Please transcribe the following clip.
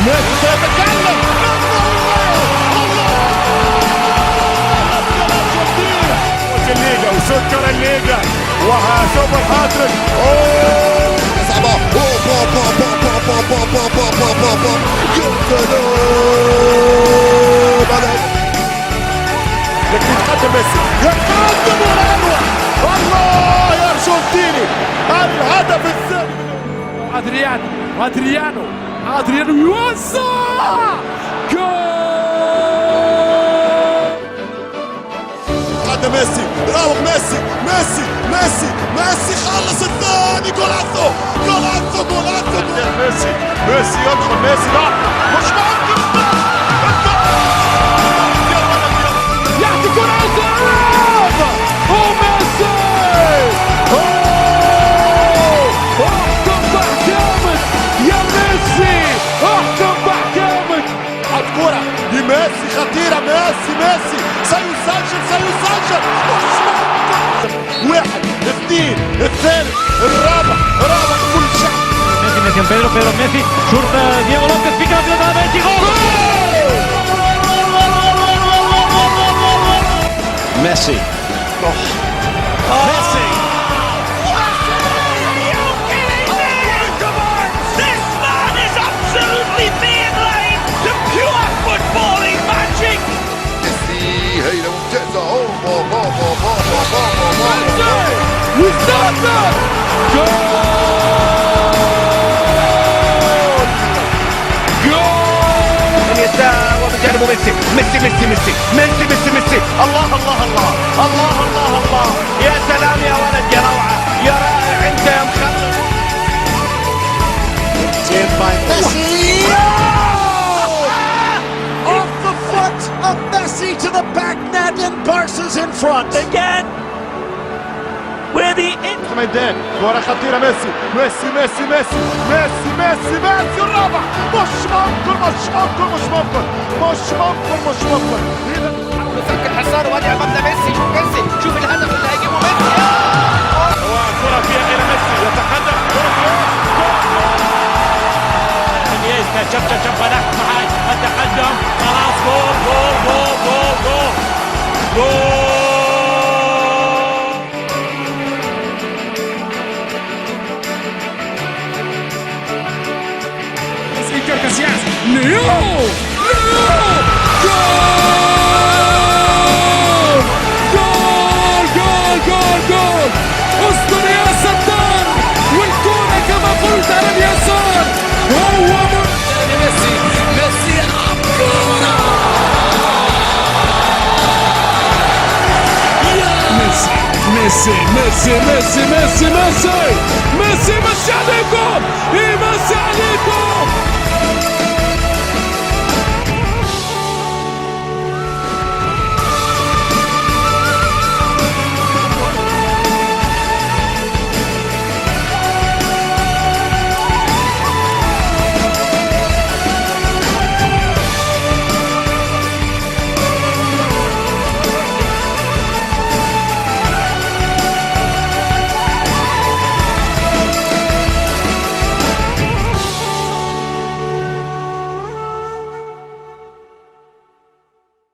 ميسي سيتكلم. الليجا وسكر الليجا وسوبر هاتريك. صعبة. يا سلام. لكن يتقدم ميسي، يتقدم ولا يروح. الله يا ارجنتيني، الهدف الثاني. ادريانو يوزع جول. هذا ميسي، راوغ ميسي خلص الثاني. جولاتو ميسي يدخل. ميسي لا مش ممكن. يعطي كرة الذهاب وميسي احكم بحكامك يا ميسي، احكم بحكامك. الكرة لميسي خطيرة. ميسي سيسجل. واحد اثنين الثالث الرابع كل شيء. Messi en Pedro Messi, surta Diego López, pica la pelota de Messi, gol. Messi. Messi. This man is absolutely mainline to pure footballing magic. ميسي هيلة ممتازة. وسادة ومن جانب ميسي. الله. يا سلام يا ولد، يا روعة، يا رائع انت يا مخلص. Messi. Off the foot of Messi to the back net and Barca's in front. Again, where the ميدان كرة خطيرة. ميسي الرابع. مش ممكن. حاول يفك الحصان وادي امامنا ميسي. شوف الهدف اللي هيجيبه ميسي. وكرة فيها إلى ميسي يتقدم. انيستا شاف فلاح معاي التقدم، خلاص جول. Iker Casillas, Leo! جول. اسطر يا ستار، والكرة كما قلت على اليسار. هو ميسي يلعب كرة. ميسي عليكم.